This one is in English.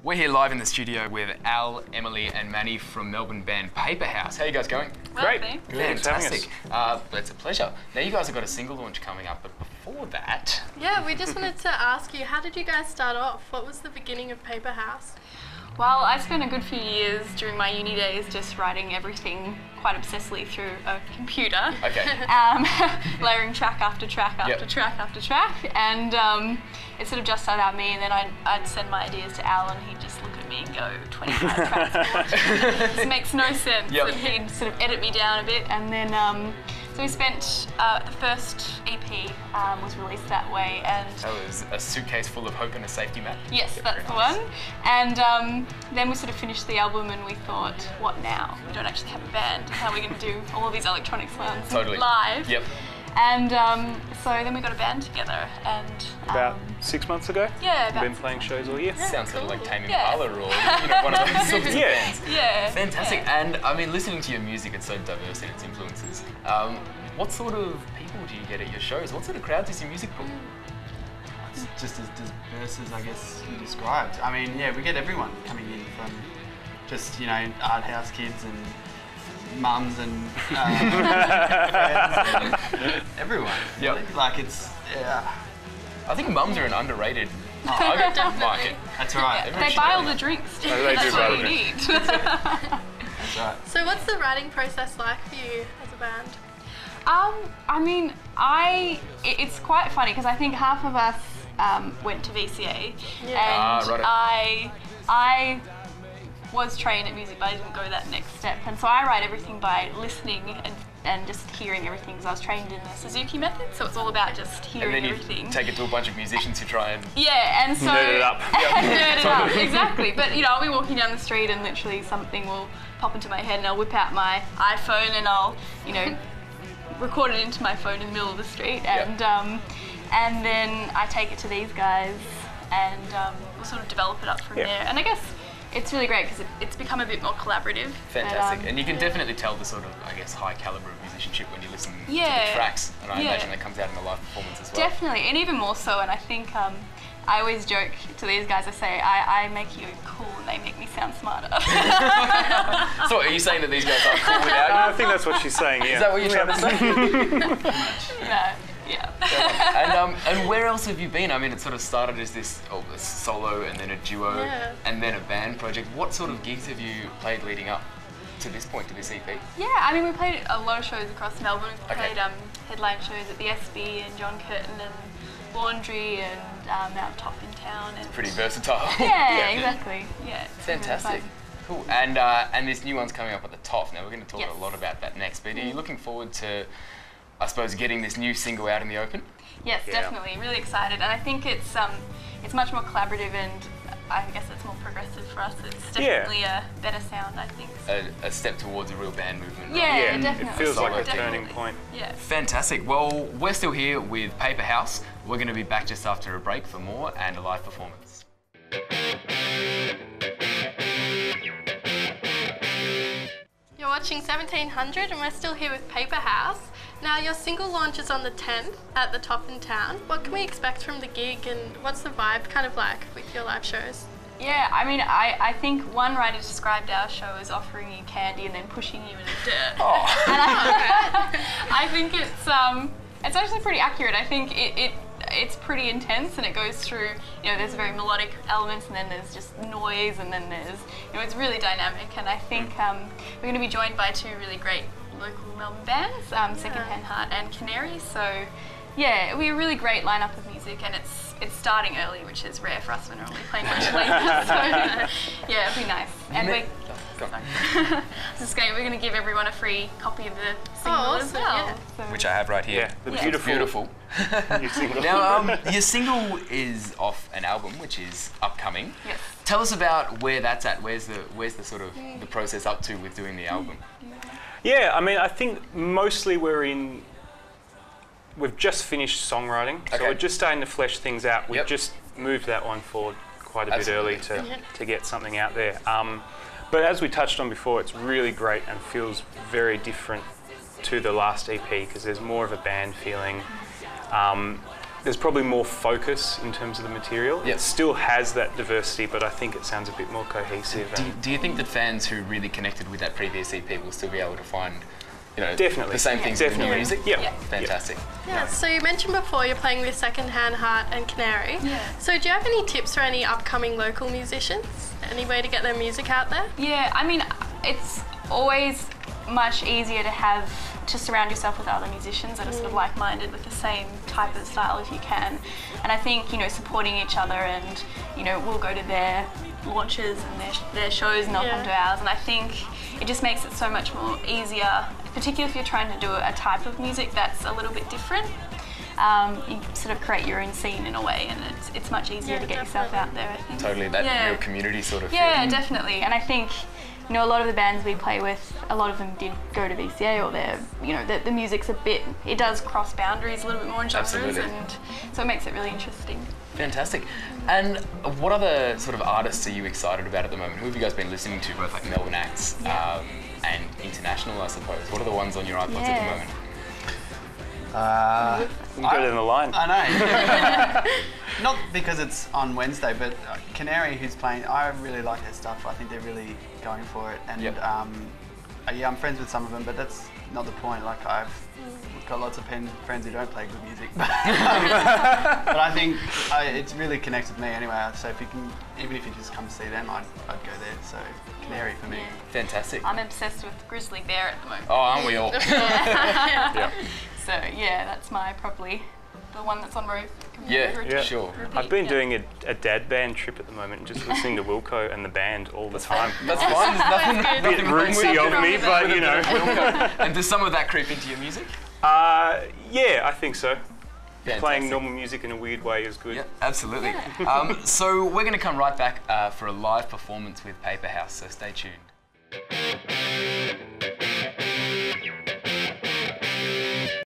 We're here live in the studio with Al, Emily and Manny from Melbourne band Paper House. How are you guys going? Well, Great. thanks. Fantastic. It's a pleasure. Now you guys have got a single launch coming up, but before that... Yeah, we just wanted to ask you, how did you guys start off? What was the beginning of Paper House? Well, I spent a good few years during my uni days just writing everything quite obsessively through a computer. Okay. Layering track after track after Yep. track after track. And it sort of just started out me, and then I'd send my ideas to Al, and he'd just look at me and go, 25 tracks. This makes no sense. Yep. And he'd sort of edit me down a bit. And then, so we spent, the first EP was released that way. And That was a suitcase full of hope and a safety mat. yes, Yep, that's very the nice. one. And then we sort of finished the album and we thought, what now? We don't actually have a band. How are we going to do all of these electronic sounds Totally. live? Yep. And so then we got a band together and... About 6 months ago. Yeah, about Been 6 playing months. shows all year. Sounds sort of like Tame Yeah. Impala or one of those sorts of Yeah. bands. Yeah. Fantastic. Yeah. And I mean, listening to your music, it's so diverse in its influences. What sort of people do you get at your shows? What sort of crowds is your music for? It's just as diverse as I guess you described. I mean, yeah, we get everyone coming in from just, art house kids and mums and friends and everyone. Yep. Really. Like it's, yeah, I think mums are an underrated Definitely. target market. that's right. Yeah, they buy all the drinks too. They do That's buy what the you need. That's right. So what's the writing process like for you as a band? I mean, it's quite funny because I think half of us went to VCA, Yeah. and righto. I was trained at music, but I didn't go that next step, and so I write everything by listening and just hearing everything because I was trained in the Suzuki method, so it's all about just And hearing then you everything. take it to a bunch of musicians who try and... Yeah, and so Nerd it up. Nerd it up, exactly. But I'll be walking down the street and literally something will pop into my head, and I'll whip out my iPhone and I'll record it into my phone in the middle of the street, and then I take it to these guys, and we'll sort of develop it up from Yeah. there. And I guess it's really great because it's become a bit more collaborative. Fantastic. But, And you can definitely tell the sort of, I guess, high caliber of musicianship when you listen to Yeah. the tracks. And I Yeah. imagine that comes out in the live performance as well. Definitely, and even more so. And I think I always joke to these guys. I say I make you cool, and they make me sound smarter. So are you saying that these guys aren't cool without I you? think that's what she's saying, yeah. Is that what you're trying to say? Yeah. And where else have you been? I mean, it sort of started as this solo and then a duo Yeah. and then a band project. What sort of gigs have you played leading up to this point, to this EP? Yeah, I mean, we played a lot of shows across Melbourne. We Okay. played headline shows at the SB and John Curtin and Laundry and out top in town. And Pretty versatile. yeah, exactly. Yeah, it's been really Fantastic. fun. Cool. And this new one's coming up at the top. Now, we're going to talk Yes. a lot about that next. But are you looking forward to, I suppose, getting this new single out in the open? Yes, Yeah. definitely. Really excited, and I think it's much more collaborative, and I guess it's more progressive for us. It's definitely a better sound, I think. A step towards a real band movement. Yeah, Yeah, definitely. it feels like a Definitely. turning point. Yeah. Fantastic. Well, we're still here with Paper House. We're going to be back just after a break for more and a live performance. You're watching 1700 and we're still here with Paper House. Now your single launch is on the 10th at the Top in Town. What can we expect from the gig and what's the vibe kind of like with your live shows? Yeah, I mean, I think one writer described our show as offering you candy and then pushing you in the dirt. Oh. And I think it's actually pretty accurate. I think it's pretty intense and it goes through, there's very melodic elements and then there's just noise and then there's, it's really dynamic. And I think we're going to be joined by two really great local Melbourne bands, Secondhand Heart and Canary. So yeah, we're a really great lineup of music, and it's starting early, which is rare for us. We're normally playing much later. So yeah, it'll be nice. And we're going to give everyone a free copy of the single as awesome, well. yeah. So. Which I have right here. Yeah, the Yeah. beautiful. Beautiful. new single. Now, your single is off an album, which is upcoming. Yes. Tell us about where that's at. Where's the sort of the process up to with doing the album? Yeah, I mean, I think mostly we've just finished songwriting, so Okay. we're just starting to flesh things out. We've Yep. just moved that one forward quite a Absolutely. bit early to get something out there. But as we touched on before, it's really great and feels very different to the last EP because there's more of a band feeling. there's probably more focus in terms of the material. Yep. It still has that diversity, but I think it sounds a bit more cohesive. Do you think that fans who really connected with that previous EP will still be able to find, you know, Definitely. the same things in the Definitely. music? Yeah. Fantastic. Yeah, so you mentioned before you're playing with Secondhand Heart and Canary. Yeah. So do you have any tips for any upcoming local musicians? Any way to get their music out there? Yeah, I mean, it's always much easier to surround yourself with other musicians that are sort of like-minded with the same type of style if you can. And I think, you know, supporting each other and, you know, we'll go to their launches and their shows and they'll come to ours. And I think it just makes it so much more easier, particularly if you're trying to do a type of music that's a little bit different. You sort of create your own scene in a way, and it's much easier to get yourself out there, I think. Totally, that real community sort of Yeah, feel. definitely. And I think, you know, a lot of the bands we play with, a lot of them did go to VCA, or they're, you know, the music's a bit, it does cross boundaries a little bit more in genres, Absolutely. and so it makes it really interesting. Fantastic. And what other sort of artists are you excited about at the moment? Who have you guys been listening to, both like Melbourne acts and international, I suppose? What are the ones on your iPods at the moment? You can go down the line. I know. Not because it's on Wednesday, but Canary, who's playing, I really like their stuff. I think they're really going for it. And yeah, I'm friends with some of them, but that's not the point. Like, I've got lots of friends who don't play good music. But I think it's really connected me anyway. So if you can, even if you just come see them, I'd go there. So Canary for me. Fantastic. I'm obsessed with Grizzly Bear at the moment. Oh, aren't we all? Yeah. So yeah, that's probably the one that's on route. Yeah. Sure. I've been doing a dad band trip at the moment, just listening to Wilco and the band all the time. That's fine. There's nothing, Bit nothing wrong with rootsy it. of me, but you know. And does some of that creep into your music? Yeah, I think so. Fantastic. Playing normal music in a weird way is good. Yeah, absolutely. So we're going to come right back for a live performance with Paper House, so stay tuned.